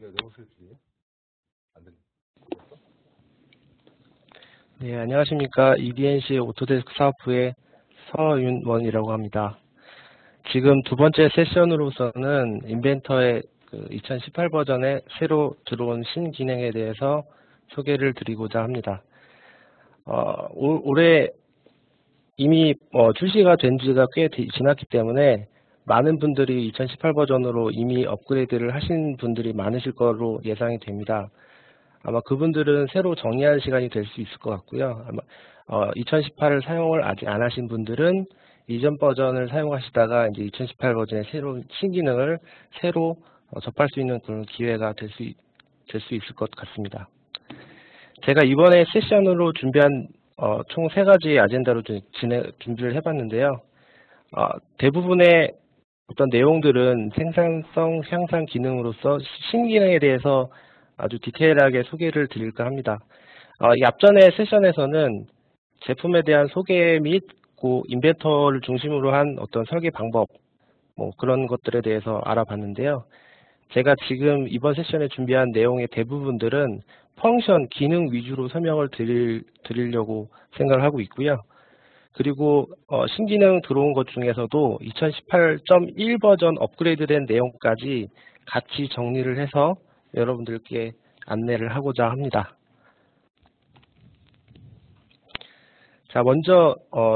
내 목소리 들리냐? 안 들려. 네, 안녕하십니까. EDNC 오토데스크 사업부의 서윤원이라고 합니다. 지금 두 번째 세션으로서는 인벤터의 2018 버전에 새로 들어온 신기능에 대해서 소개를 드리고자 합니다. 올해 이미 출시가 된 지가 꽤 지났기 때문에 많은 분들이 2018 버전으로 이미 업그레이드를 하신 분들이 많으실 거로 예상이 됩니다. 아마 그분들은 새로 정리할 시간이 될 수 있을 것 같고요. 아마 2018을 사용을 아직 안 하신 분들은 이전 버전을 사용하시다가 이제 2018 버전의 새로운 신기능을 새로 접할 수 있는 그런 기회가 될 수 있을 것 같습니다. 제가 이번에 세션으로 준비한 총 3가지 아젠다로 준비를 해봤는데요. 대부분의 어떤 내용들은 생산성 향상 기능으로서 신기능에 대해서 아주 디테일하게 소개를 드릴까 합니다. 이 앞전의 세션에서는 제품에 대한 소개 및 인벤터를 중심으로 한 어떤 설계 방법, 그런 것들에 대해서 알아봤는데요. 제가 지금 이번 세션에 준비한 내용의 대부분들은 펑션, 기능 위주로 설명을 드리려고 생각을 하고 있고요. 그리고 신기능 들어온 것 중에서도 2018.1 버전 업그레이드된 내용까지 같이 정리를 해서 여러분들께 안내를 하고자 합니다. 자, 먼저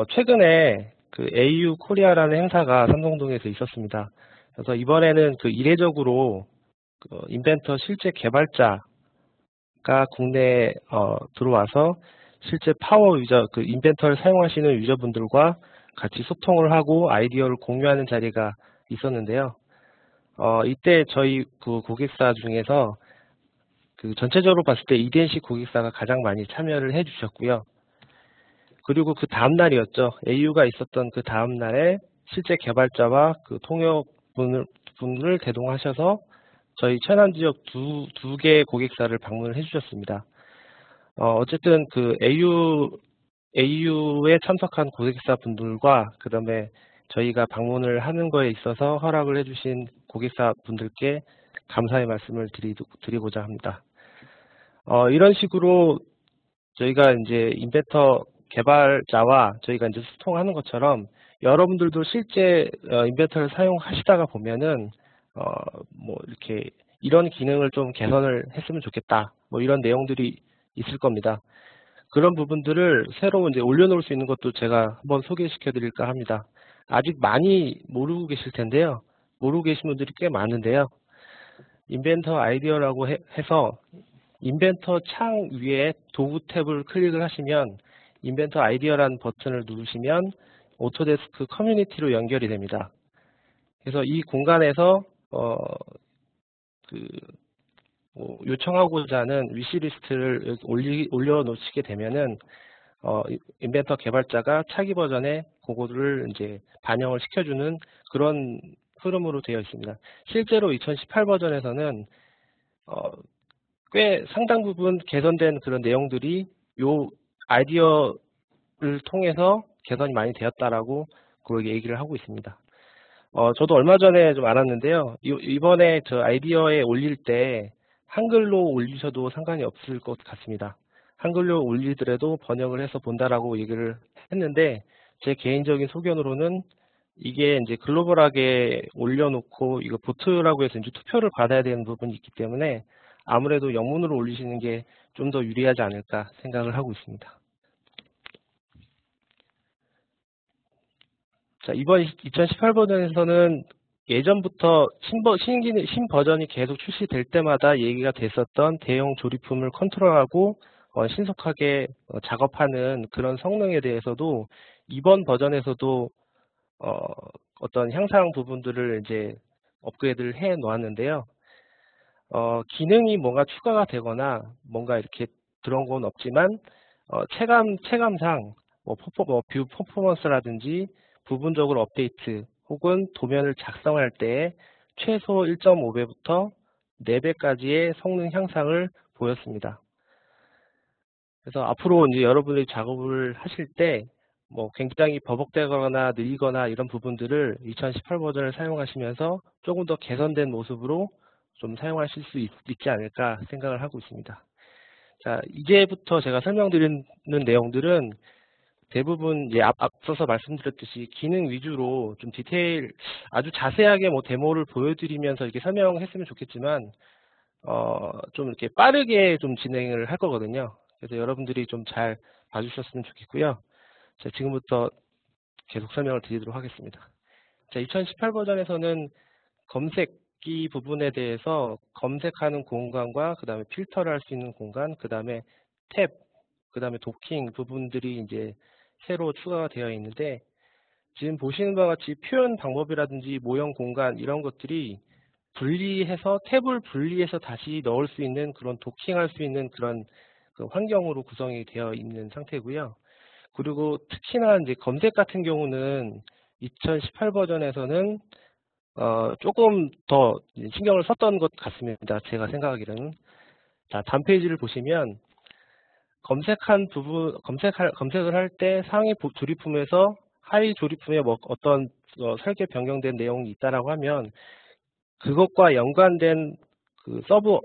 최근에 그 AU 코리아라는 행사가 삼성동에서 있었습니다. 그래서 이번에는 이례적으로 인벤터 실제 개발자가 국내에 들어와서 실제 파워 유저, 인벤터를 사용하시는 유저분들과 같이 소통을 하고 아이디어를 공유하는 자리가 있었는데요. 이때 저희 고객사 중에서 전체적으로 봤을 때 EDNC 고객사가 가장 많이 참여를 해주셨고요. 그리고 그 다음 날이었죠. AU가 있었던 그 다음 날에 실제 개발자와 통역분을 대동하셔서 저희 천안 지역 두 개의 고객사를 방문을 해주셨습니다. 어쨌든 AU에 참석한 고객사 분들과 그다음에 저희가 방문을 하는 거에 있어서 허락을 해주신 고객사 분들께 감사의 말씀을 드리고자 합니다. 이런 식으로 저희가 이제 인벤터 개발자와 저희가 이제 소통하는 것처럼 여러분들도 실제 인벤터를 사용하시다가 보면은 이렇게 이런 기능을 좀 개선을 했으면 좋겠다. 이런 내용들이 있을 겁니다. 그런 부분들을 새로 이제 올려놓을 수 있는 것도 제가 한번 소개시켜 드릴까 합니다. 아직 많이 모르고 계실 텐데요. 모르고 계신 분들이 꽤 많은데요. 인벤터 아이디어라고 해서 인벤터 창 위에 도구 탭을 클릭을 하시면 인벤터 아이디어라는 버튼을 누르시면 오토데스크 커뮤니티로 연결이 됩니다. 그래서 이 공간에서 요청하고자 하는 위시리스트를 올려놓으시게 되면은 인벤터 개발자가 차기 버전에 그거를 이제 반영을 시켜주는 그런 흐름으로 되어 있습니다. 실제로 2018 버전에서는 꽤 상당 부분 개선된 그런 내용들이 요 아이디어를 통해서 개선이 많이 되었다라고 그렇게 얘기를 하고 있습니다. 저도 얼마 전에 좀 알았는데요. 이번에 저 아이디어에 올릴 때 한글로 올리셔도 상관이 없을 것 같습니다. 한글로 올리더라도 번역을 해서 본다라고 얘기를 했는데 제 개인적인 소견으로는 이게 이제 글로벌하게 올려놓고 이거 보트라고 해서 이제 투표를 받아야 되는 부분이 있기 때문에 아무래도 영문으로 올리시는 게 좀 더 유리하지 않을까 생각을 하고 있습니다. 자, 이번 2018 버전에서는 예전부터 신 버전이 계속 출시될 때마다 얘기가 됐었던 대형 조립품을 컨트롤하고 신속하게 작업하는 그런 성능에 대해서도 이번 버전에서도 어떤 향상 부분들을 이제 업그레이드를 해 놓았는데요. 기능이 뭔가 추가가 되거나 뭔가 이렇게 들어온 건 없지만 체감상 뷰 퍼포먼스라든지 부분적으로 업데이트 혹은 도면을 작성할 때 최소 1.5배부터 4배까지의 성능 향상을 보였습니다. 그래서 앞으로 이제 여러분이 작업을 하실 때 굉장히 버벅대거나 느리거나 이런 부분들을 2018 버전을 사용하시면서 조금 더 개선된 모습으로 좀 사용하실 수 있지 않을까 생각을 하고 있습니다. 자, 이제부터 제가 설명드리는 내용들은 대부분 앞서서 말씀드렸듯이 기능 위주로 좀 디테일, 아주 자세하게 뭐 데모를 보여드리면서 이렇게 설명했으면 좋겠지만 좀 이렇게 빠르게 좀 진행을 할 거거든요. 그래서 여러분들이 좀 잘 봐주셨으면 좋겠고요. 자, 지금부터 계속 설명을 드리도록 하겠습니다. 자, 2018 버전에서는 검색기 부분에 대해서 검색하는 공간과 그 다음에 필터를 할 수 있는 공간, 그 다음에 탭, 그 다음에 도킹 부분들이 이제 새로 추가가 되어 있는데, 지금 보시는 바와 같이 표현 방법이라든지 모형 공간 이런 것들이 분리해서 탭을 분리해서 다시 넣을 수 있는 그런 도킹할 수 있는 그런 그 환경으로 구성이 되어 있는 상태고요. 그리고 특히나 이제 검색 같은 경우는 2018 버전에서는 조금 더 신경을 썼던 것 같습니다. 제가 생각하기로는. 자, 다음 페이지를 보시면 검색한 부분, 검색을 할 때 상위 조리품에서 하위 조리품에 뭐 어떤 설계 변경된 내용이 있다라고 하면 그것과 연관된 그 서브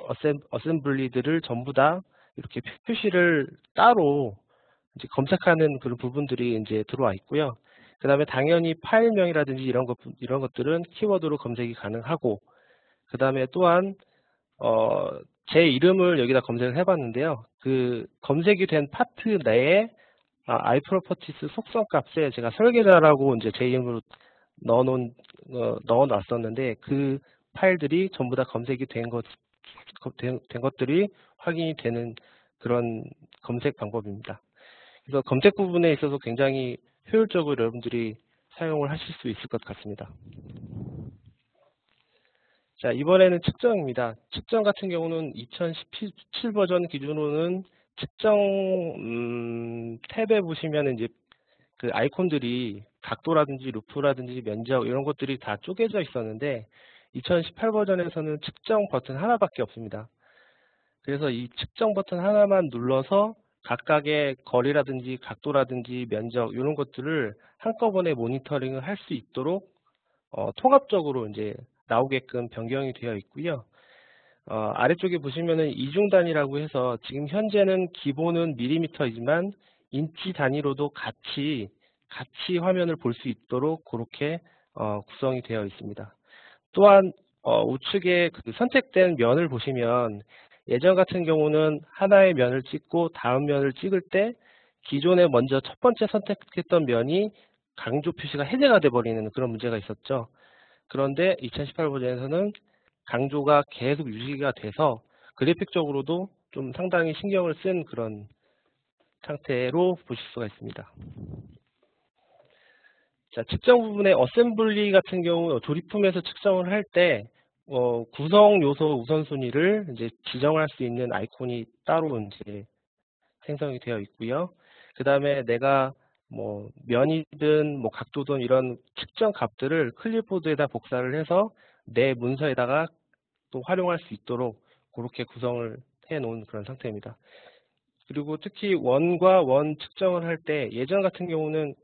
어셈블리들을 전부 다 이렇게 표시를 따로 이제 검색하는 그런 부분들이 이제 들어와 있고요. 그 다음에 당연히 파일명이라든지 이런 것들은 키워드로 검색이 가능하고, 그 다음에 또한 제 이름을 여기다 검색을 해봤는데요. 그 검색이 된 파트 내에 iProperties 속성 값에 제가 설계자라고 이제 제 이름으로 넣어놨었는데 그 파일들이 전부 다 검색이 된 것들이 확인이 되는 그런 검색 방법입니다. 그래서 검색 부분에 있어서 굉장히 효율적으로 여러분들이 사용을 하실 수 있을 것 같습니다. 자, 이번에는 측정입니다. 측정 같은 경우는 2017 버전 기준으로는 측정 탭에 보시면 이제 그 아이콘들이 각도라든지 루프라든지 면적 이런 것들이 다 쪼개져 있었는데 2018 버전에서는 측정 버튼 하나밖에 없습니다. 그래서 이 측정 버튼 하나만 눌러서 각각의 거리라든지 각도라든지 면적 이런 것들을 한꺼번에 모니터링을 할 수 있도록 통합적으로 이제 나오게끔 변경이 되어 있고요. 아래쪽에 보시면은 이중 단위라고 해서 지금 현재는 기본은 밀리미터이지만 인치 단위로도 같이 화면을 볼 수 있도록 그렇게 구성이 되어 있습니다. 또한 우측에 그 선택된 면을 보시면 예전 같은 경우는 하나의 면을 찍고 다음 면을 찍을 때 기존에 먼저 첫 번째 선택했던 면이 강조 표시가 해제가 돼버리는 그런 문제가 있었죠. 그런데 2018 버전에서는 강조가 계속 유지가 돼서 그래픽적으로도 좀 상당히 신경을 쓴 그런 상태로 보실 수가 있습니다. 자, 측정 부분의 어셈블리 같은 경우 조립품에서 측정을 할 때 구성 요소 우선순위를 이제 지정할 수 있는 아이콘이 따로 이제 생성이 되어 있고요. 그 다음에 내가 뭐 면이든 뭐 각도든 이런 측정 값들을 클립보드에다 복사를 해서 내 문서에다가 또 활용할 수 있도록 그렇게 구성을 해 놓은 그런 상태입니다. 그리고 특히 원과 원 측정을 할 때 예전 같은 경우는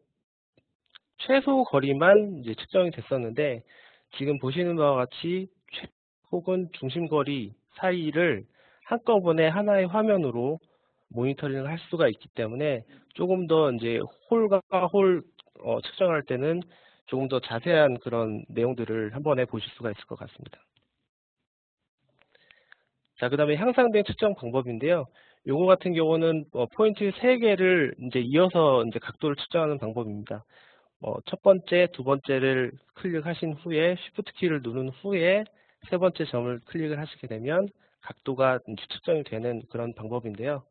최소 거리만 이제 측정이 됐었는데 지금 보시는 바와 같이 혹은 중심거리 사이를 한꺼번에 하나의 화면으로 모니터링을 할 수가 있기 때문에 조금 더 이제 홀과 홀 측정할 때는 조금 더 자세한 그런 내용들을 한 번에 보실 수가 있을 것 같습니다. 자, 그 다음에 향상된 측정 방법인데요. 요거 같은 경우는 포인트 3개를 이제 이어서 이제 각도를 측정하는 방법입니다. 첫 번째, 두 번째를 클릭하신 후에 Shift 키를 누른 후에 세 번째 점을 클릭을 하시게 되면 각도가 측정이 되는 그런 방법인데요.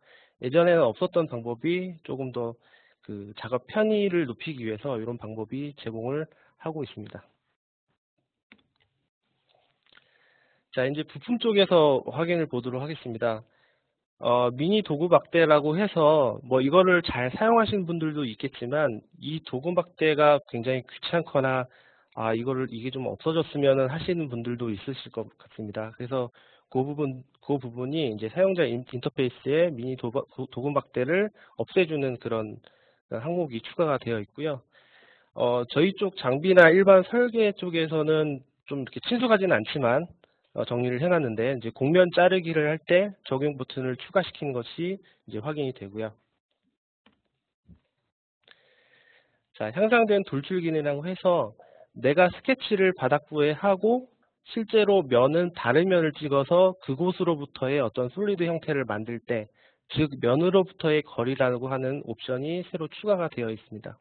예전에는 없었던 방법이 조금 더 그 작업 편의를 높이기 위해서 이런 방법이 제공을 하고 있습니다. 자, 이제 부품 쪽에서 확인을 보도록 하겠습니다. 미니 도구 박대라고 해서 뭐 이거를 잘 사용하시는 분들도 있겠지만 이 도구 박대가 굉장히 귀찮거나 이게 좀 없어졌으면 하시는 분들도 있으실 것 같습니다. 그래서 그 부분이 이제 사용자 인터페이스에 미니 도구 박대를 없애주는 그런 항목이 추가가 되어 있고요. 저희 쪽 장비나 일반 설계 쪽에서는 좀 이렇게 친숙하지는 않지만 정리를 해놨는데, 이제 곡면 자르기를 할 때 적용 버튼을 추가시키는 것이 이제 확인이 되고요. 자, 향상된 돌출기능이라고 해서 내가 스케치를 바닥부에 하고 실제로 면은 다른 면을 찍어서 그곳으로부터의 어떤 솔리드 형태를 만들 때, 즉 면으로부터의 거리라고 하는 옵션이 새로 추가가 되어 있습니다.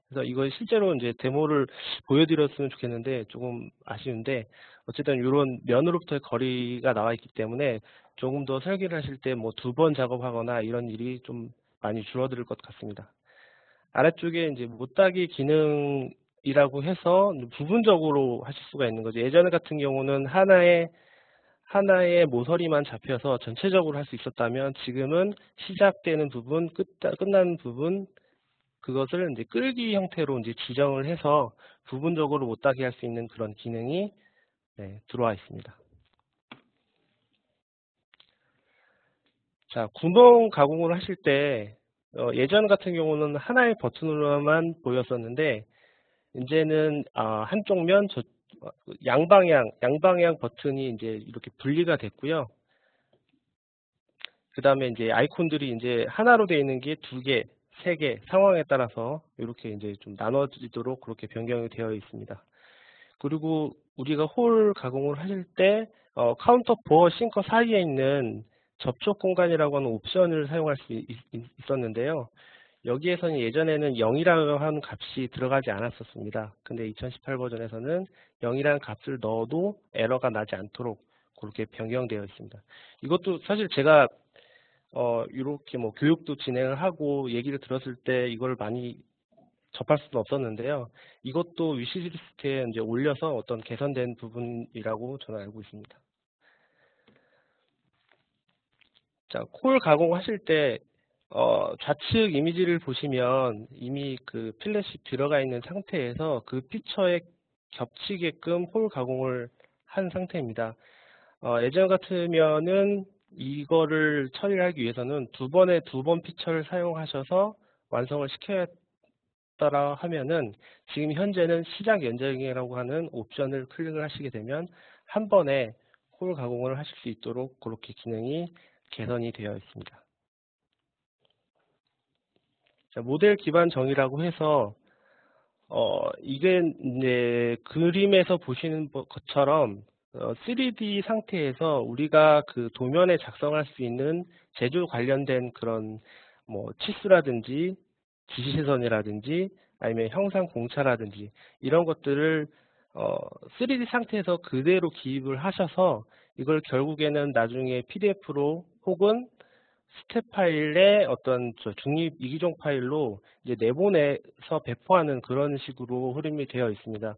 그래서 이걸 실제로 이제 데모를 보여드렸으면 좋겠는데 조금 아쉬운데, 어쨌든 이런 면으로부터의 거리가 나와 있기 때문에 조금 더 설계를 하실 때 뭐 2번 작업하거나 이런 일이 좀 많이 줄어들 것 같습니다. 아래쪽에 이제 못따기 기능이라고 해서 부분적으로 하실 수가 있는 거죠. 예전 같은 경우는 하나의 모서리만 잡혀서 전체적으로 할 수 있었다면, 지금은 시작되는 부분, 끝나는 부분, 그것을 이제 끌기 형태로 이제 지정을 해서 부분적으로 못따기 할 수 있는 그런 기능이 들어와 있습니다. 자, 구멍 가공을 하실 때 예전 같은 경우는 하나의 버튼으로만 보였었는데, 이제는 한쪽 면 양방향 버튼이 이제 이렇게 분리가 됐고요. 그 다음에 이제 아이콘들이 이제 하나로 되어 있는 게 2개, 3개 상황에 따라서 이렇게 이제 좀 나눠지도록 그렇게 변경이 되어 있습니다. 그리고 우리가 홀 가공을 하실 때 카운터 보어 싱커 사이에 있는 접촉 공간이라고 하는 옵션을 사용할 수 있었는데요. 여기에서는 예전에는 0이라고 하는 값이 들어가지 않았었습니다. 근데 2018 버전에서는 0이라는 값을 넣어도 에러가 나지 않도록 그렇게 변경되어 있습니다. 이것도 사실 제가 이렇게 뭐 교육도 진행을 하고 얘기를 들었을 때 이걸 많이 접할 수는 없었는데요. 이것도 위시리스트에 이제 올려서 어떤 개선된 부분이라고 저는 알고 있습니다. 자, 콜 가공하실 때 좌측 이미지를 보시면 이미 그 필렛이 들어가 있는 상태에서 그 피처에 겹치게끔 홀 가공을 한 상태입니다. 예전 같으면은 이거를 처리하기 위해서는 2번 피처를 사용하셔서 완성을 시켜야 따라 하면은, 지금 현재는 시작 연장이라고 하는 옵션을 클릭을 하시게 되면 한 번에 홀 가공을 하실 수 있도록 그렇게 기능이 개선이 되어 있습니다. 자, 모델 기반 정의라고 해서 이게 이제 그림에서 보시는 것처럼 3D 상태에서 우리가 그 도면에 작성할 수 있는 제조 관련된 그런 뭐 치수라든지 지시선이라든지 아니면 형상 공차라든지 이런 것들을 3D 상태에서 그대로 기입을 하셔서 이걸 결국에는 나중에 PDF로 혹은 스텝 파일의 어떤 중립 이기종 파일로 이제 내보내서 배포하는 그런 식으로 흐름이 되어 있습니다.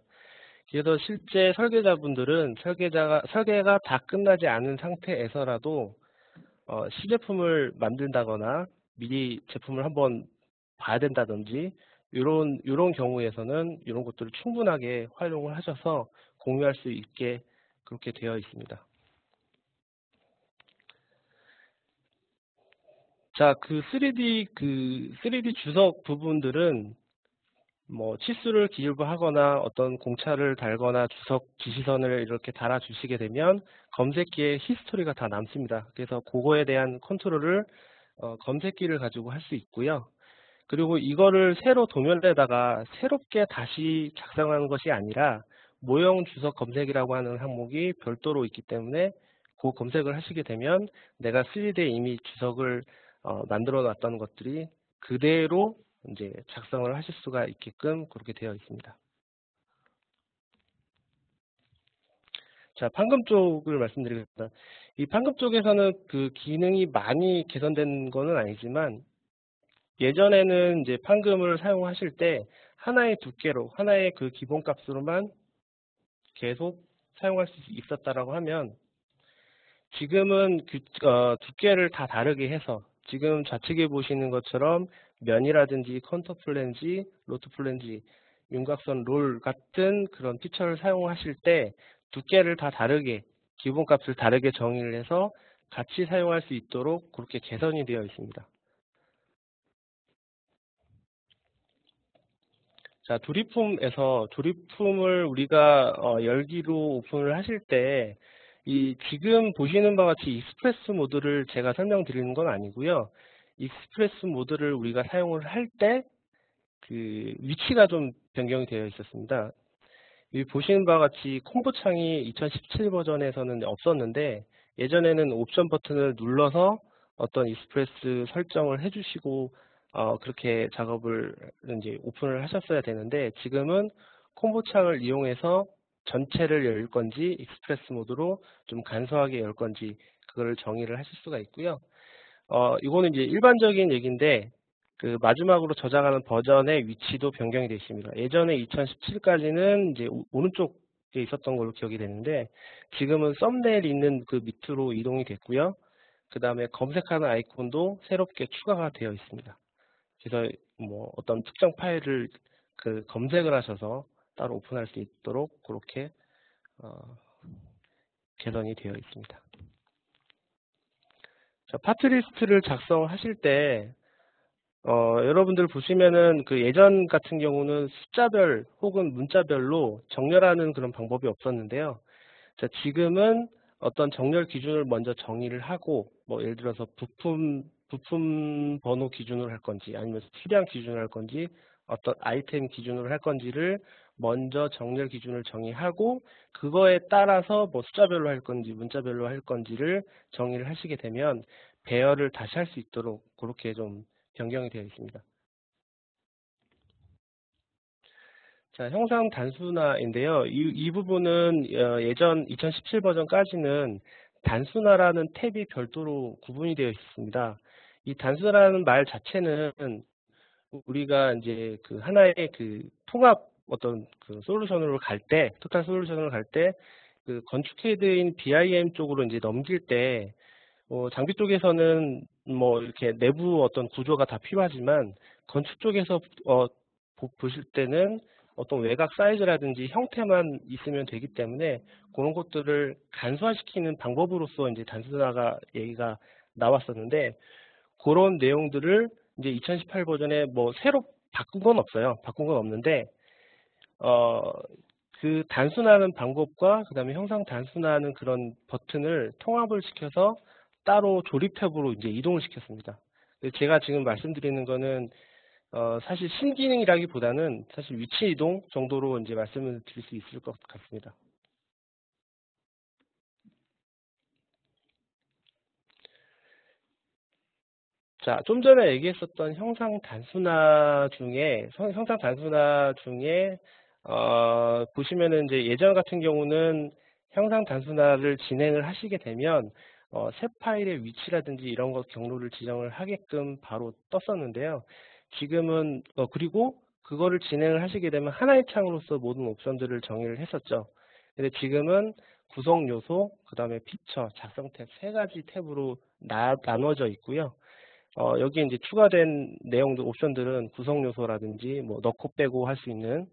그래서 실제 설계자분들은 설계가 다 끝나지 않은 상태에서라도 시제품을 만든다거나 미리 제품을 한번 봐야 된다든지 이런 경우에서는 이런 것들을 충분하게 활용을 하셔서 공유할 수 있게 그렇게 되어 있습니다. 자, 그 3D 주석 부분들은 뭐 치수를 기입하거나 어떤 공차를 달거나 주석 지시선을 이렇게 달아 주시게 되면 검색기에 히스토리가 다 남습니다. 그래서 그거에 대한 컨트롤을 검색기를 가지고 할 수 있고요. 그리고 이거를 새로 도면에다가 새롭게 다시 작성하는 것이 아니라 모형 주석 검색이라고 하는 항목이 별도로 있기 때문에 그 검색을 하시게 되면 내가 3D에 이미 주석을 만들어 놨던 것들이 그대로 이제 작성을 하실 수가 있게끔 그렇게 되어 있습니다. 자, 판금 쪽을 말씀드리겠습니다. 이 판금 쪽에서는 그 기능이 많이 개선된 거는 아니지만, 예전에는 이제 판금을 사용하실 때 하나의 두께로, 하나의 그 기본값으로만 계속 사용할 수 있었다라고 하면, 지금은 두께를 다 다르게 해서 지금 좌측에 보시는 것처럼 면이라든지 컨터 플랜지, 로트 플랜지, 윤곽선 롤 같은 그런 피처를 사용하실 때 두께를 다 다르게, 기본값을 다르게 정의를 해서 같이 사용할 수 있도록 그렇게 개선이 되어 있습니다. 자, 조립품을 우리가 열기로 오픈을 하실 때 지금 보시는 바와 같이 익스프레스 모드를 제가 설명드리는 건 아니고요. 익스프레스 모드를 우리가 사용을 할 때 그 위치가 좀 변경이 되어 있었습니다. 여기 보시는 바와 같이 콤보 창이 2017 버전에서는 없었는데 예전에는 옵션 버튼을 눌러서 어떤 익스프레스 설정을 해주시고 그렇게 작업을 이제 오픈을 하셨어야 되는데 지금은 콤보 창을 이용해서 전체를 열 건지 익스프레스 모드로 좀 간소하게 열 건지 그걸 정의를 하실 수가 있고요. 이거는 이제 일반적인 얘기인데 그 마지막으로 저장하는 버전의 위치도 변경이 되어 있습니다. 예전에 2017까지는 이제 오른쪽에 있었던 걸로 기억이 되는데 지금은 썸네일 있는 그 밑으로 이동이 됐고요. 그 다음에 검색하는 아이콘도 새롭게 추가가 되어 있습니다. 그래서 뭐 어떤 특정 파일을 그 검색을 하셔서 따로 오픈할 수 있도록 그렇게 개선이 되어 있습니다. 자, 파트 리스트를 작성하실 때 여러분들 보시면은 그 예전 같은 경우는 숫자별 혹은 문자별로 정렬하는 그런 방법이 없었는데요. 자, 지금은 어떤 정렬 기준을 먼저 정의를 하고 뭐 예를 들어서 부품 번호 기준으로 할 건지 아니면 수량 기준으로 할 건지 어떤 아이템 기준으로 할 건지를 먼저 정렬 기준을 정의하고 그거에 따라서 뭐 숫자별로 할 건지 문자별로 할 건지를 정의를 하시게 되면 배열을 다시 할 수 있도록 그렇게 좀 변경이 되어 있습니다. 자, 형상 단순화인데요. 이 부분은 예전 2017 버전까지는 단순화라는 탭이 별도로 구분이 되어 있습니다. 이 단순화라는 말 자체는 우리가 이제 그 하나의 그 통합 어떤 그 솔루션으로 갈 때, 토탈 솔루션으로 갈 때 그 건축 헤드인 BIM 쪽으로 이제 넘길 때 장비 쪽에서는 뭐 이렇게 내부 어떤 구조가 다 필요하지만 건축 쪽에서 보실 때는 어떤 외곽 사이즈라든지 형태만 있으면 되기 때문에 그런 것들을 간소화시키는 방법으로서 이제 단순화가 얘기가 나왔었는데 그런 내용들을 이제 2018 버전에 뭐 새로 바꾼 건 없어요. 바꾼 건 없는데 그 단순화하는 방법과 그 다음에 형상 단순화하는 그런 버튼을 통합을 시켜서 따로 조립 탭으로 이제 이동을 시켰습니다. 제가 지금 말씀드리는 거는 사실 신기능이라기보다는 사실 위치 이동 정도로 이제 말씀을 드릴 수 있을 것 같습니다. 자, 좀 전에 얘기했었던 형상 단순화 중에 보시면은 이제 예전 같은 경우는 형상 단순화를 진행을 하시게 되면 새 파일의 위치라든지 이런 것 경로를 지정을 하게끔 바로 떴었는데요. 지금은 그리고 그거를 진행을 하시게 되면 하나의 창으로서 모든 옵션들을 정의를 했었죠. 근데 지금은 구성 요소, 그 다음에 피처, 작성 탭 세 가지 탭으로 나눠져 있고요. 여기에 이제 추가된 내용들, 옵션들은 구성 요소라든지 뭐 넣고 빼고 할 수 있는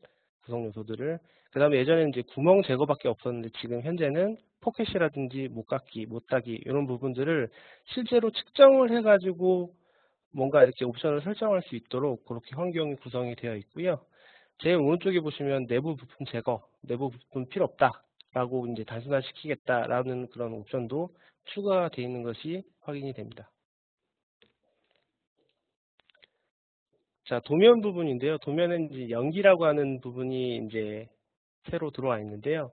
구성 요소들을 그 다음에 예전에는 이제 구멍 제거밖에 없었는데 지금 현재는 포켓이라든지 못깎기, 못따기 이런 부분들을 실제로 측정을 해가지고 뭔가 이렇게 옵션을 설정할 수 있도록 그렇게 환경이 구성이 되어 있고요. 제일 오른쪽에 보시면 내부 부품 제거, 내부 부품 필요 없다라고 이제 단순화시키겠다라는 그런 옵션도 추가가 되어 있는 것이 확인이 됩니다. 자, 도면 부분인데요. 도면은 이제 연기라고 하는 부분이 이제 새로 들어와 있는데요.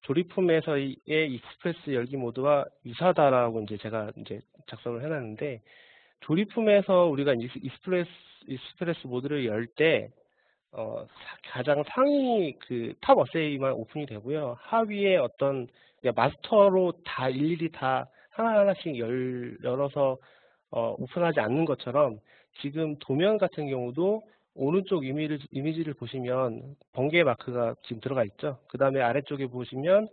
조립품에서의 익스프레스 열기 모드와 유사하다라고 이제 제가 이제 작성을 해놨는데 조립품에서 우리가 익스프레스 모드를 열 때 가장 상위 그 탑 어세이만 오픈이 되고요. 하위에 어떤 마스터로 다 일일이 다 하나하나씩 열어서 오픈하지 않는 것처럼 지금 도면 같은 경우도 오른쪽 이미지를 보시면 번개 마크가 지금 들어가 있죠. 그 다음에 아래쪽에 보시면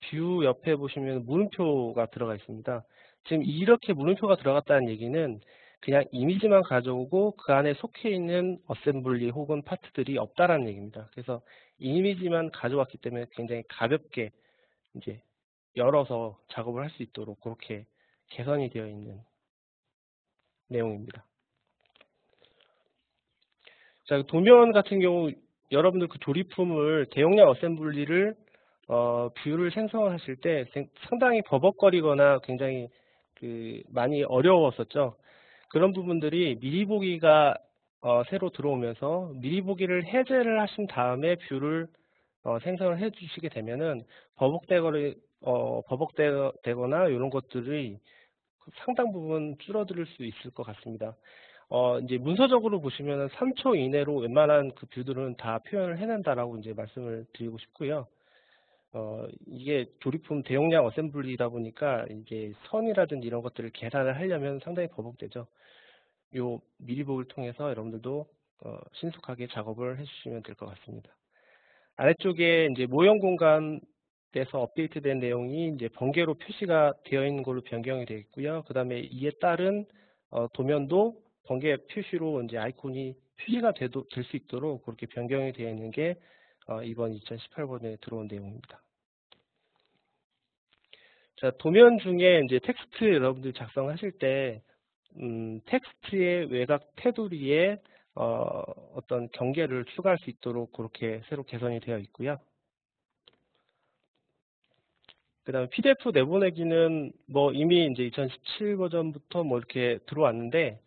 뷰 옆에 보시면 물음표가 들어가 있습니다. 지금 이렇게 물음표가 들어갔다는 얘기는 그냥 이미지만 가져오고 그 안에 속해 있는 어셈블리 혹은 파트들이 없다라는 얘기입니다. 그래서 이미지만 가져왔기 때문에 굉장히 가볍게 이제 열어서 작업을 할 수 있도록 그렇게 개선이 되어 있는 내용입니다. 자, 도면 같은 경우 여러분들 그 조립품을 대용량 어셈블리를 뷰를 생성하실 때 상당히 버벅거리거나 굉장히 많이 어려웠었죠. 그런 부분들이 미리 보기가 새로 들어오면서 미리 보기를 해제를 하신 다음에 뷰를 생성을 해 주시게 되면은 버벅되거나 이런 것들이 상당 부분 줄어들 수 있을 것 같습니다. 이제 문서적으로 보시면은 3초 이내로 웬만한 그 뷰들은 다 표현을 해낸다라고 이제 말씀을 드리고 싶고요. 이게 조립품 대용량 어셈블리다 보니까 이제 선이라든지 이런 것들을 계산을 하려면 상당히 버벅되죠. 요 미리 보기를 통해서 여러분들도 신속하게 작업을 해주시면 될 것 같습니다. 아래쪽에 이제 모형 공간에서 업데이트된 내용이 이제 번개로 표시가 되어 있는 걸로 변경이 되어 있고요. 그 다음에 이에 따른 도면도 번개 표시로 이제 아이콘이 표시가 될 수 있도록 그렇게 변경이 되어 있는 게 이번 2018번에 들어온 내용입니다. 자, 도면 중에 이제 텍스트 여러분들 작성하실 때 텍스트의 외곽 테두리에 어떤 경계를 추가할 수 있도록 그렇게 새로 개선이 되어 있고요. 그 다음에 PDF 내보내기는 뭐 이미 이제 2017 버전부터 뭐 이렇게 들어왔는데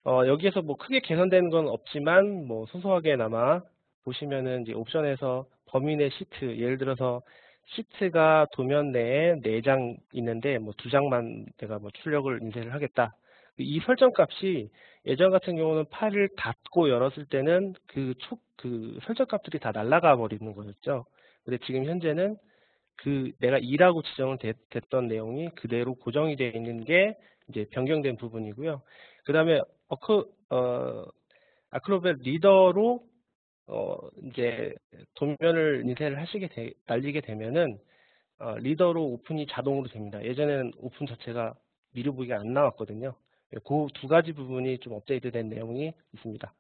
여기에서 뭐 크게 개선되는 건 없지만 뭐 소소하게나마 보시면은 이제 옵션에서 범위 내 시트, 예를 들어서 시트가 도면 내에 4장 있는데 뭐 2장만 내가 뭐 출력을 인쇄를 하겠다. 이 설정 값이 예전 같은 경우는 파일을 닫고 열었을 때는 그 설정 값들이 다 날아가 버리는 거였죠. 근데 지금 현재는 내가 2라고 지정을 됐던 내용이 그대로 고정이 되어 있는 게 이제 변경된 부분이고요. 그 다음에 아크로벳 리더로 이제 도면을 인쇄를 날리게 되면은 리더로 오픈이 자동으로 됩니다. 예전에는 오픈 자체가 미리 보기가 안 나왔거든요. 그 두 가지 부분이 좀 업데이트된 내용이 있습니다.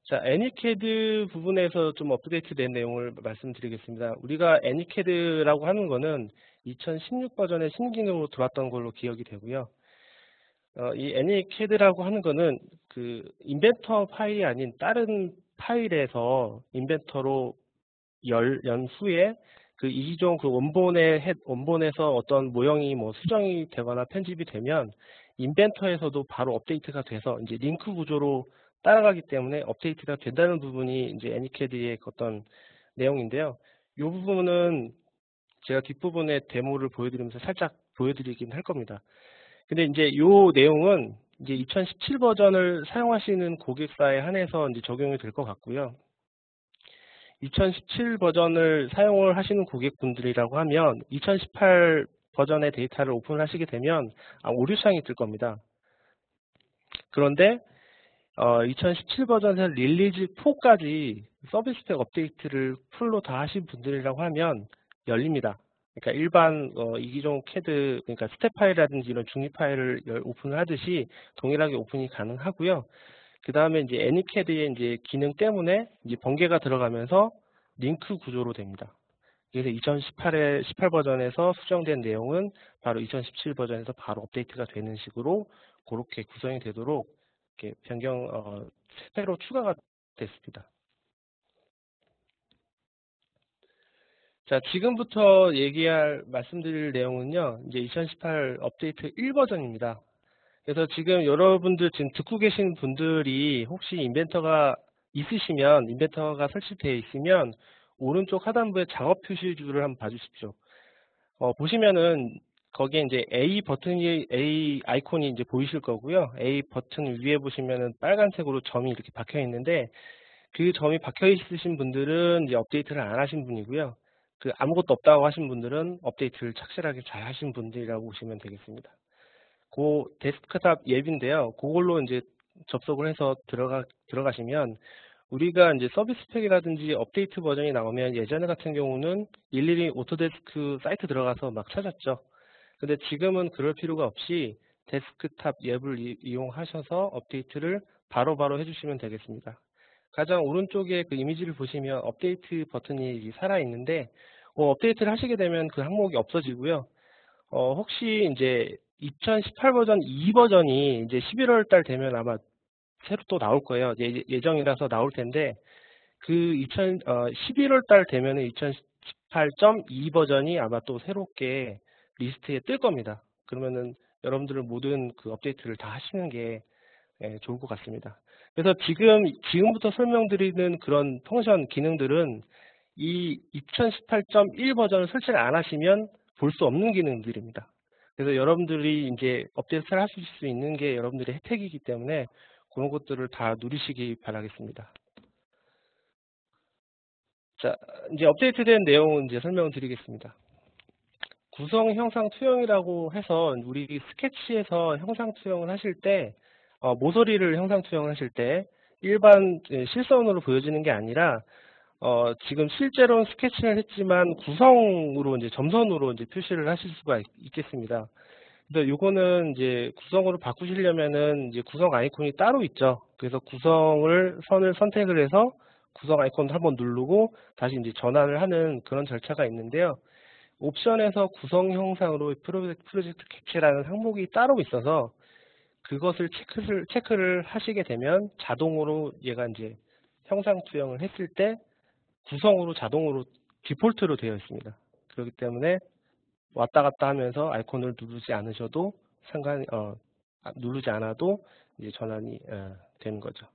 자, 애니캐드 부분에서 좀 업데이트된 내용을 말씀드리겠습니다. 우리가 애니캐드라고 하는 거는 2016 버전의 신기능으로 들어왔던 걸로 기억이 되고요. 이 애니캐드라고 하는 거는 그 인벤터 파일이 아닌 다른 파일에서 인벤터로 연 후에 그 이기종 그 원본에서 어떤 모형이 뭐 수정이 되거나 편집이 되면 인벤터에서도 바로 업데이트가 돼서 이제 링크 구조로 따라가기 때문에 업데이트가 된다는 부분이 이제 애니캐드의 어떤 내용인데요. 이 부분은 제가 뒷부분에 데모를 보여드리면서 살짝 보여드리긴 할 겁니다. 근데 이제 이 내용은 이제 2017 버전을 사용하시는 고객사에 한해서 이제 적용이 될 것 같고요. 2017 버전을 사용을 하시는 고객분들이라고 하면 2018 버전의 데이터를 오픈하시게 되면 오류창이 뜰 겁니다. 그런데 2017 버전에서 릴리즈 4까지 서비스 팩 업데이트를 풀로 다 하신 분들이라고 하면 열립니다. 그러니까 일반 이기종 캐드, 그러니까 스텝 파일이라든지 이런 중립 파일을 오픈을 하듯이 동일하게 오픈이 가능하고요. 그 다음에 이제 애니캐드의 이제 기능 때문에 이제 번개가 들어가면서 링크 구조로 됩니다. 그래서 18 버전에서 수정된 내용은 바로 2017 버전에서 바로 업데이트가 되는 식으로 그렇게 구성이 되도록 이렇게 새로 추가가 됐습니다. 자, 지금부터 말씀드릴 내용은요, 이제 2018 업데이트 1 버전입니다. 그래서 지금 여러분들 지금 듣고 계신 분들이 혹시 인벤터가 설치되어 있으면 오른쪽 하단부에 작업 표시줄을 한번 봐주십시오. 보시면은 거기에 이제 A 아이콘이 이제 보이실 거고요. A 버튼 위에 보시면은 빨간색으로 점이 이렇게 박혀 있는데 그 점이 박혀 있으신 분들은 이제 업데이트를 안 하신 분이고요. 그 아무것도 없다고 하신 분들은 업데이트를 착실하게 잘 하신 분들이라고 보시면 되겠습니다. 그 데스크탑 앱인데요. 그걸로 이제 접속을 해서 들어가시면 우리가 이제 서비스 팩이라든지 업데이트 버전이 나오면 예전에 같은 경우는 일일이 오토데스크 사이트 들어가서 막 찾았죠. 근데 지금은 그럴 필요가 없이 데스크탑 앱을 이용하셔서 업데이트를 바로바로 해주시면 되겠습니다. 가장 오른쪽에 그 이미지를 보시면 업데이트 버튼이 살아 있는데 업데이트를 하시게 되면 그 항목이 없어지고요. 혹시 이제 2018 버전 2 버전이 이제 11월 달 되면 아마 새로 또 나올 거예요. 예정이라서 나올 텐데 그 11월 달 되면은 2018.2 버전이 아마 또 새롭게 리스트에 뜰 겁니다. 그러면은 여러분들은 모든 그 업데이트를 다 하시는 게 좋을 것 같습니다. 그래서 지금부터 설명드리는 그런 펑션 기능들은 이 2018.1 버전을 설치를 안 하시면 볼 수 없는 기능들입니다. 그래서 여러분들이 이제 업데이트를 하실 수 있는 게 여러분들의 혜택이기 때문에 그런 것들을 다 누리시기 바라겠습니다. 자, 이제 업데이트된 내용은 이제 설명을 드리겠습니다. 구성 형상 투영이라고 해서 우리 스케치에서 형상 투영을 하실 때 모서리를 형상 투영을 하실 때 일반 실선으로 보여지는 게 아니라 지금 실제로는 스케치를 했지만 구성으로 이제 점선으로 이제 표시를 하실 수가 있겠습니다. 근데 요거는 이제 구성으로 바꾸시려면은 이제 구성 아이콘이 따로 있죠. 그래서 선을 선택을 해서 구성 아이콘을 한번 누르고 다시 이제 전환을 하는 그런 절차가 있는데요. 옵션에서 구성 형상으로 프로젝트 객체라는 항목이 따로 있어서 그것을 체크를 하시게 되면 자동으로 얘가 이제 형상 투영을 했을 때 구성으로 자동으로 디폴트로 되어 있습니다. 그렇기 때문에 왔다 갔다 하면서 아이콘을 누르지 않으셔도 누르지 않아도 이제 전환이 되는 거죠.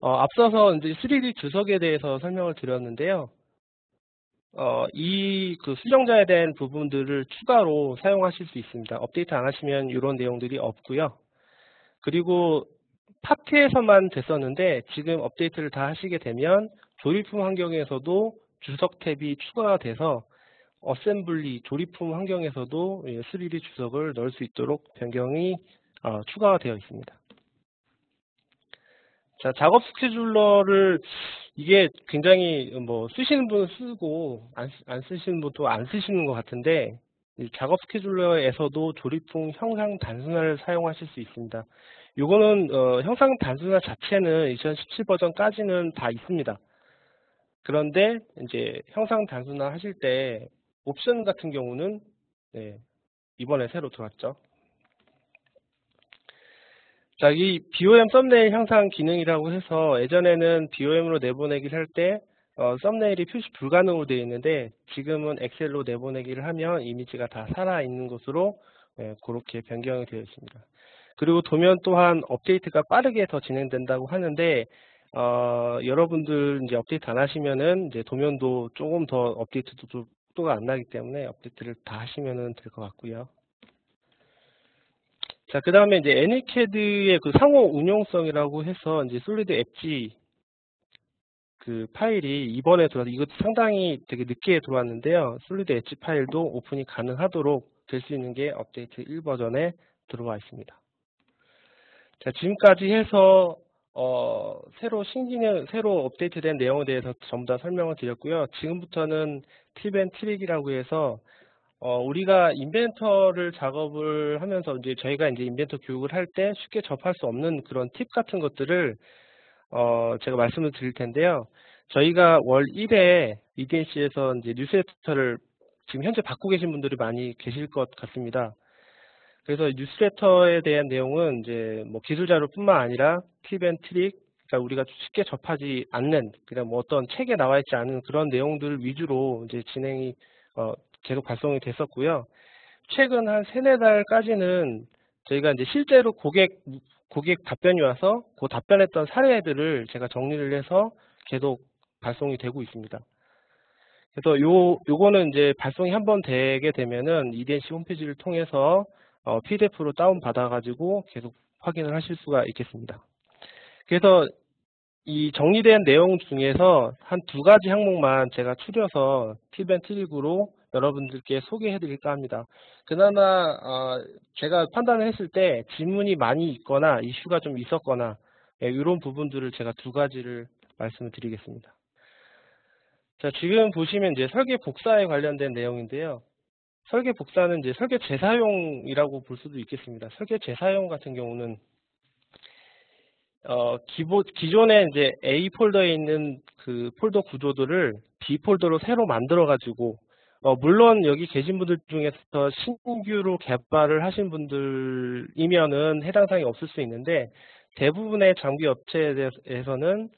앞서서 이제 3D 주석에 대해서 설명을 드렸는데요. 이 그 수정자에 대한 부분들을 추가로 사용하실 수 있습니다. 업데이트 안 하시면 이런 내용들이 없고요. 그리고 파트에서만 됐었는데 지금 업데이트를 다 하시게 되면 조립품 환경에서도 주석 탭이 추가가 돼서 어셈블리 조립품 환경에서도 3D 주석을 넣을 수 있도록 변경이 추가가 되어 있습니다. 자, 작업 스케줄러를 이게 굉장히 뭐 쓰시는 분은 쓰고 안 쓰시는 분도 안 쓰시는 것 같은데 이 작업 스케줄러에서도 조립품 형상 단순화를 사용하실 수 있습니다. 요거는 형상 단순화 자체는 2017 버전까지는 다 있습니다. 그런데 이제 형상 단순화 하실 때 옵션 같은 경우는 이번에 새로 들어왔죠. 자, 이 BOM 썸네일 형상 기능이라고 해서 예전에는 BOM으로 내보내기를 할 때 썸네일이 표시 불가능으로 되어 있는데 지금은 엑셀로 내보내기를 하면 이미지가 다 살아있는 것으로 그렇게 변경이 되어 있습니다. 그리고 도면 또한 업데이트가 빠르게 더 진행된다고 하는데 여러분들 이제 업데이트 안 하시면은 이제 도면도 조금 더 업데이트도 속도가 안 나기 때문에 업데이트를 다 하시면은 될 것 같고요. 자, 그 다음에 이제 애니캐드의 그 상호 운용성이라고 해서 이제 솔리드 엣지 그 파일이 이번에 들어와서 이것도 상당히 되게 늦게 들어왔는데요. 솔리드 엣지 파일도 오픈이 가능하도록 될 수 있는 게 업데이트 1 버전에 들어와 있습니다. 자, 지금까지 해서 새로 업데이트된 내용에 대해서 전부 다 설명을 드렸고요. 지금부터는 팁 앤 트릭이라고 해서 우리가 인벤터를 작업을 하면서 이제 저희가 이제 인벤터 교육을 할 때 쉽게 접할 수 없는 그런 팁 같은 것들을 제가 말씀을 드릴 텐데요. 저희가 월 1회 EDNC에서 이제 뉴스레터를 지금 현재 받고 계신 분들이 많이 계실 것 같습니다. 그래서 뉴스레터에 대한 내용은 이제 뭐 기술 자료뿐만 아니라 팁 앤 트릭, 그러니까 우리가 쉽게 접하지 않는 그냥 뭐 어떤 책에 나와 있지 않은 그런 내용들 위주로 이제 진행이 계속 발송이 됐었고요. 최근 한 3-4달까지는 저희가 이제 실제로 고객 답변이 와서 그 답변했던 사례들을 제가 정리를 해서 계속 발송이 되고 있습니다. 그래서 요거는 이제 발송이 한번 되게 되면은 EDNC 홈페이지를 통해서 PDF로 다운 받아가지고 계속 확인을 하실 수가 있겠습니다. 그래서 이 정리된 내용 중에서 한 2가지 항목만 제가 추려서 팁 앤 트릭으로 여러분들께 소개해 드릴까 합니다. 그나마 제가 판단을 했을 때 질문이 많이 있거나 이슈가 좀 있었거나 이런 부분들을 제가 2가지를 말씀을 드리겠습니다. 자, 지금 보시면 이제 설계 복사에 관련된 내용인데요. 설계 복사는 이제 설계 재사용이라고 볼 수도 있겠습니다. 설계 재사용 같은 경우는 기존에 이제 A 폴더에 있는 그 폴더 구조들을 B 폴더로 새로 만들어 가지고 물론 여기 계신 분들 중에서 신규로 개발을 하신 분들이면은 해당 사항이 없을 수 있는데 대부분의 장비 업체에서는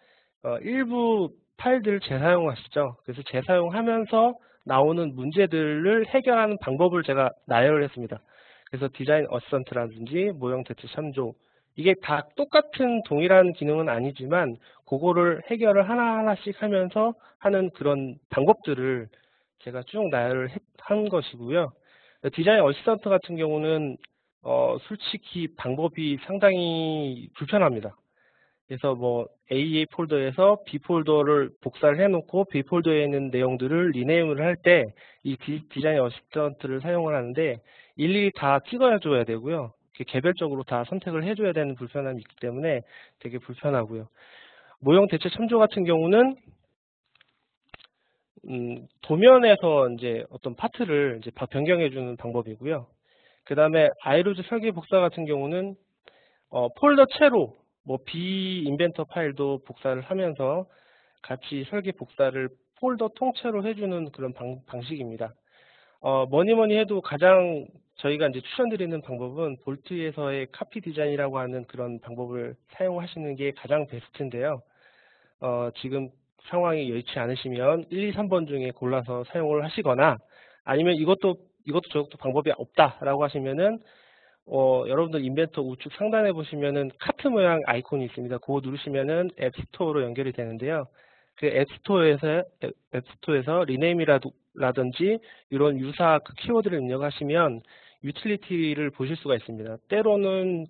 일부 파일들을 재사용하시죠. 그래서 재사용하면서 나오는 문제들을 해결하는 방법을 제가 나열을 했습니다. 그래서 디자인 어시스턴트라든지 모형 대체 참조, 이게 다 똑같은 동일한 기능은 아니지만 그거를 해결을 하나하나씩 하면서 하는 그런 방법들을 제가 쭉 나열을 한 것이고요. 디자인 어시스턴트 같은 경우는 솔직히 방법이 상당히 불편합니다. 그래서 뭐 A 폴더에서 B 폴더를 복사를 해놓고 B 폴더에 있는 내용들을 리네임을 할 때 이 디자인 어시스턴트를 사용을 하는데 일일이 다 찍어줘야 되고요. 개별적으로 다 선택을 해줘야 되는 불편함이 있기 때문에 되게 불편하고요. 모형 대체 참조 같은 경우는 도면에서 이제 어떤 파트를 이제 변경해주는 방법이고요. 그 다음에 아이로즈 설계 복사 같은 경우는 폴더체로 뭐 비인벤터 파일도 복사를 하면서 같이 설계 복사를 폴더 통째로 해주는 그런 방식입니다. 뭐니 해도 가장 저희가 이제 추천드리는 방법은 볼트에서의 카피 디자인이라고 하는 그런 방법을 사용하시는 게 가장 베스트인데요. 지금 상황이 여의치 않으시면 1, 2, 3번 중에 골라서 사용을 하시거나 아니면 이것도 저것도 방법이 없다라고 하시면은 여러분들 인벤터 우측 상단에 보시면은 카트 모양 아이콘이 있습니다. 그거 누르시면은 앱스토어로 연결이 되는데요. 그 앱스토어에서 리네임이라든지 이런 유사 그 키워드를 입력하시면 유틸리티를 보실 수가 있습니다. 때로는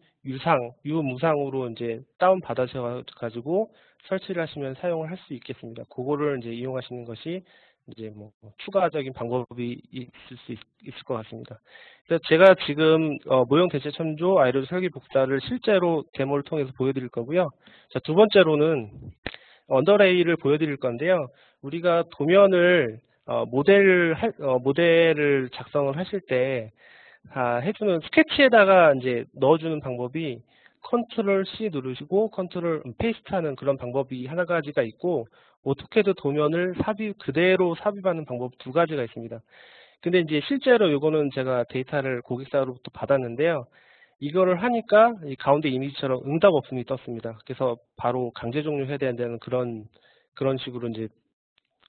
유무상으로 이제 다운 받으셔가지고 설치를 하시면 사용을 할 수 있겠습니다. 그거를 이제 이용하시는 것이 이제 뭐 추가적인 방법이 있을 것 같습니다. 그래서 제가 지금 모형 대체 참조 아이로즈 설계 복사를 실제로 데모를 통해서 보여드릴 거고요. 자, 두 번째로는 언더레이를 보여드릴 건데요. 우리가 도면을 모델을 작성을 하실 때 해주는 스케치에다가 이제 넣어주는 방법이 컨트롤 C 누르시고 컨트롤 페이스트하는 그런 방법이 한 가지가 있고 오토캐드 도면을 그대로 삽입하는 방법 두 가지가 있습니다. 근데 이제 실제로 이거는 제가 데이터를 고객사로부터 받았는데요. 이거를 하니까 이 가운데 이미지처럼 응답 없음이 떴습니다. 그래서 바로 강제 종료해야 된다는 그런 식으로 이제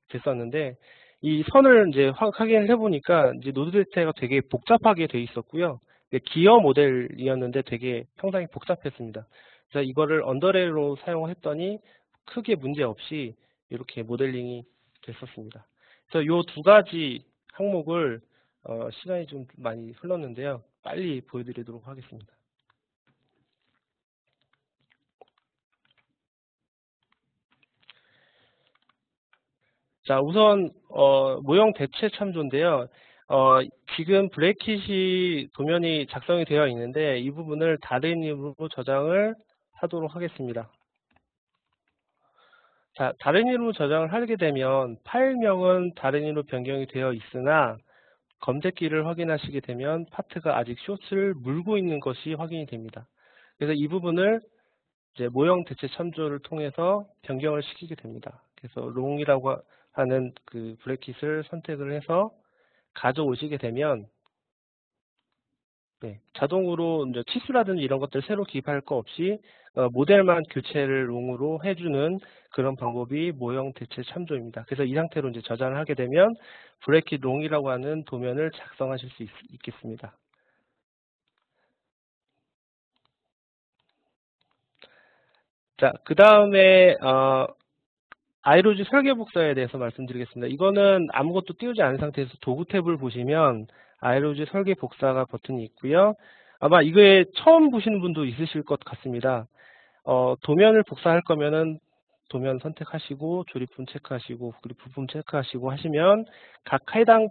됐었는데 이 선을 이제 확인을 해보니까 이제 노드 데이터가 되게 복잡하게 돼 있었고요. 기어 모델이었는데 되게 상당히 복잡했습니다. 그래서 이거를 언더레이로 사용을 했더니 크게 문제 없이 이렇게 모델링이 됐었습니다. 그래서 이 두 가지 항목을 시간이 좀 많이 흘렀는데요. 빨리 보여드리도록 하겠습니다. 자, 우선 모형 대체 참조인데요. 지금 브레이킷이 도면이 작성이 되어 있는데 이 부분을 다른 이름으로 저장을 하도록 하겠습니다. 자, 다른 이름으로 저장을 하게 되면 파일명은 다른 이름으로 변경이 되어 있으나 검색기를 확인하시게 되면 파트가 아직 숏을 물고 있는 것이 확인이 됩니다. 그래서 이 부분을 이제 모형 대체 참조를 통해서 변경을 시키게 됩니다. 그래서 롱이라고 하는 그 브래킷을 선택을 해서 가져오시게 되면 자동으로 이제 치수라든지 이런 것들 새로 기입할 거 없이 모델만 교체를 롱으로 해주는 그런 방법이 모형 대체 참조입니다. 그래서 이 상태로 이제 저장을 하게 되면 브래킷 롱이라고 하는 도면을 작성하실 수 있겠습니다. 자, 그 다음에 아이로즈 설계 복사에 대해서 말씀드리겠습니다. 이거는 아무것도 띄우지 않은 상태에서 도구 탭을 보시면 아이로즈 설계 복사가 버튼이 있고요. 아마 이거에 처음 보시는 분도 있으실 것 같습니다. 도면을 복사할 거면은 도면 선택하시고 조립품 체크하시고 그리고 부품 체크하시고 하시면 각 해당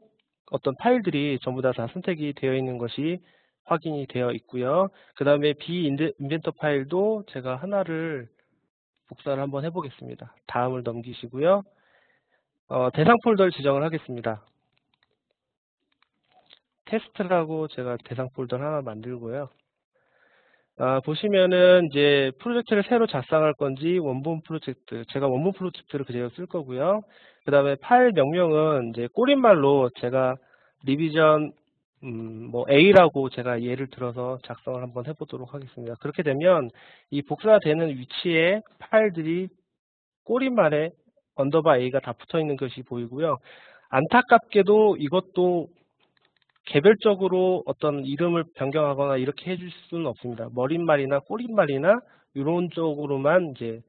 어떤 파일들이 전부 다 선택이 되어 있는 것이 확인이 되어 있고요. 그 다음에 비인벤터 파일도 제가 하나를 복사를 한번 해보겠습니다. 다음을 넘기시고요. 대상 폴더를 지정을 하겠습니다. 테스트라고 제가 대상 폴더를 하나 만들고요. 보시면은 이제 프로젝트를 새로 작성할 건지 원본 프로젝트, 제가 원본 프로젝트를 그대로 쓸 거고요. 그 다음에 파일 명령은 이제 꼬릿말로 제가 리비전 뭐 A라고 제가 예를 들어서 작성을 한번 해보도록 하겠습니다. 그렇게 되면 이 복사되는 위치에 파일들이 꼬리말에 언더바 A가 다 붙어 있는 것이 보이고요. 안타깝게도 이것도 개별적으로 어떤 이름을 변경하거나 이렇게 해줄 수는 없습니다. 머릿말이나 꼬릿말이나 이런 쪽으로만 이제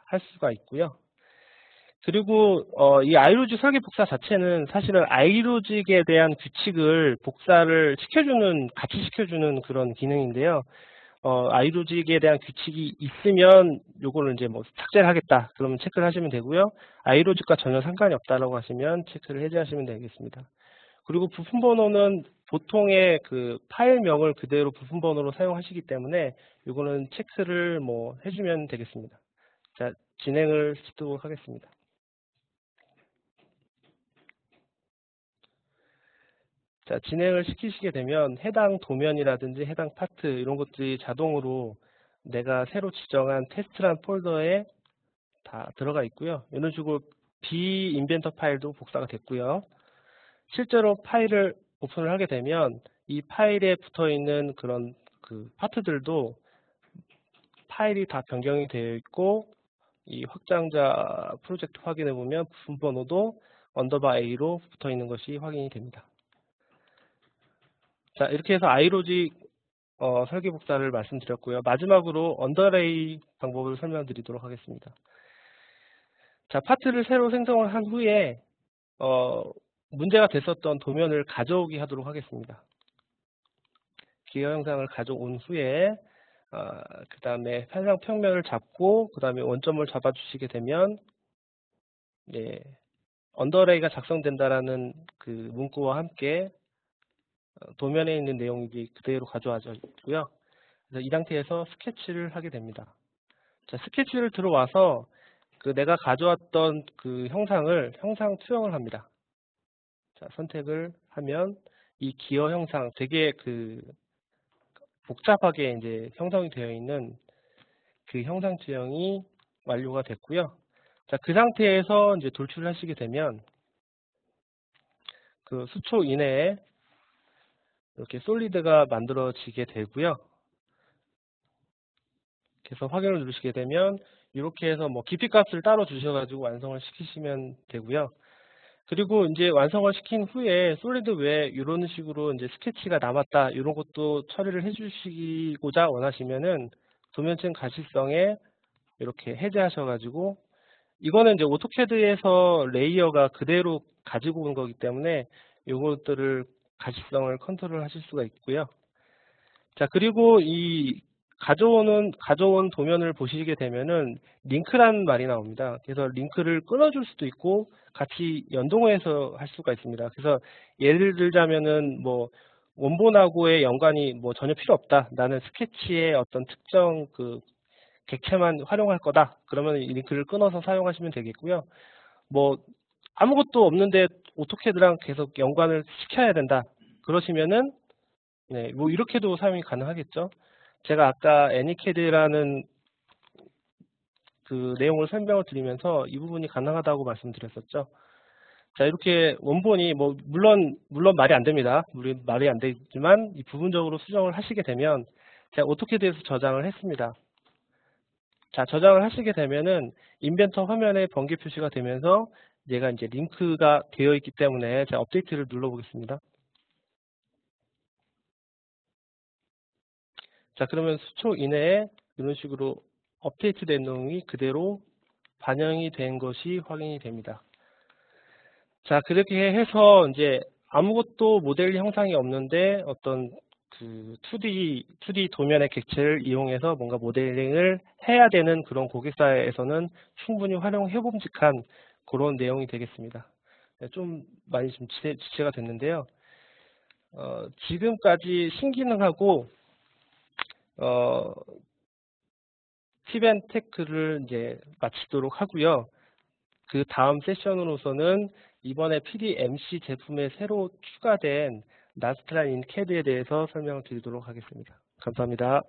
할 수가 있고요. 그리고 이 iLogic 설계 복사 자체는 사실은 iLogic에 대한 규칙을 복사를 시켜주는, 같이 시켜주는 그런 기능인데요. iLogic에 대한 규칙이 있으면 요거를 이제 뭐 삭제를 하겠다 그러면 체크를 하시면 되고요. iLogic과 전혀 상관이 없다라고 하시면 체크를 해제하시면 되겠습니다. 그리고 부품 번호는 보통의 그 파일명을 그대로 부품 번호로 사용하시기 때문에 요거는 체크를 뭐 해주면 되겠습니다. 자, 진행을 시도록 하겠습니다. 자, 진행을 시키시게 되면 해당 도면이라든지 해당 파트 이런 것들이 자동으로 내가 새로 지정한 테스트란 폴더에 다 들어가 있고요. 이런 식으로 비인벤터 파일도 복사가 됐고요. 실제로 파일을 오픈을 하게 되면 이 파일에 붙어 있는 그런 그 파트들도 파일이 다 변경이 되어 있고, 이 확장자 프로젝트 확인해 보면 부품 번호도 언더바 A로 붙어 있는 것이 확인이 됩니다. 자, 이렇게 해서 iLogic 설계 복사를 말씀드렸고요. 마지막으로 언더레이 방법을 설명드리도록 하겠습니다. 자, 파트를 새로 생성을 한 후에 문제가 됐었던 도면을 가져오기 하도록 하겠습니다. 기어 형상을 가져온 후에 그 다음에 해당 평면을 잡고 그 다음에 원점을 잡아주시게 되면 언더레이가 작성된다라는 그 문구와 함께 도면에 있는 내용이 그대로 가져와져 있고요. 그래서 이 상태에서 스케치를 하게 됩니다. 자, 스케치를 들어와서 그 내가 가져왔던 그 형상을 형상 투영을 합니다. 자, 선택을 하면 이 기어 형상 되게 그 복잡하게 이제 형성이 되어 있는 그 형상 투영이 완료가 됐고요. 자, 그 상태에서 이제 돌출을 하시게 되면 그 수초 이내에 이렇게 솔리드가 만들어지게 되고요. 그래서 확인을 누르시게 되면 이렇게 해서 뭐 깊이 값을 따로 주셔가지고 완성을 시키시면 되고요. 그리고 이제 완성을 시킨 후에 솔리드 외에 이런 식으로 이제 스케치가 남았다 이런 것도 처리를 해주시고자 원하시면은 도면층 가시성에 이렇게 해제하셔가지고, 이거는 이제 오토캐드에서 레이어가 그대로 가지고 온 거기 때문에 이것들을 가시성을 컨트롤 하실 수가 있고요. 자, 그리고 이 가져온 도면을 보시게 되면은 링크라는 말이 나옵니다. 그래서 링크를 끊어줄 수도 있고 같이 연동해서 할 수가 있습니다. 그래서 예를 들자면은 뭐 원본하고의 연관이 뭐 전혀 필요 없다. 나는 스케치의 어떤 특정 그 객체만 활용할 거다. 그러면 이 링크를 끊어서 사용하시면 되겠고요. 뭐 아무것도 없는데 오토캐드랑 계속 연관을 시켜야 된다. 그러시면은 뭐 이렇게도 사용이 가능하겠죠. 제가 아까 애니캐드라는 그 내용을 설명을 드리면서 이 부분이 가능하다고 말씀드렸었죠. 자, 이렇게 원본이 뭐 물론 말이 안 됩니다. 물론 말이 안 되지만 이 부분적으로 수정을 하시게 되면 제가 오토캐드에서 저장을 했습니다. 자, 저장을 하시게 되면은 인벤터 화면에 번개 표시가 되면서 얘가 이제 링크가 되어 있기 때문에 제가 업데이트를 눌러보겠습니다. 자, 그러면 수초 이내에 이런 식으로 업데이트된 내용이 그대로 반영이 된 것이 확인이 됩니다. 자, 그렇게 해서 이제 아무것도 모델 형상이 없는데 어떤 그 2D 도면의 객체를 이용해서 뭔가 모델링을 해야 되는 그런 고객사에서는 충분히 활용해 봄직한 그런 내용이 되겠습니다. 좀 많이 좀 지체가 됐는데요. 지금까지 신기능하고 팁앤테크를 이제 마치도록 하고요. 그 다음 세션으로서는 이번에 PDMC 제품에 새로 추가된 나스트라 인캐드에 대해서 설명을 드리도록 하겠습니다. 감사합니다.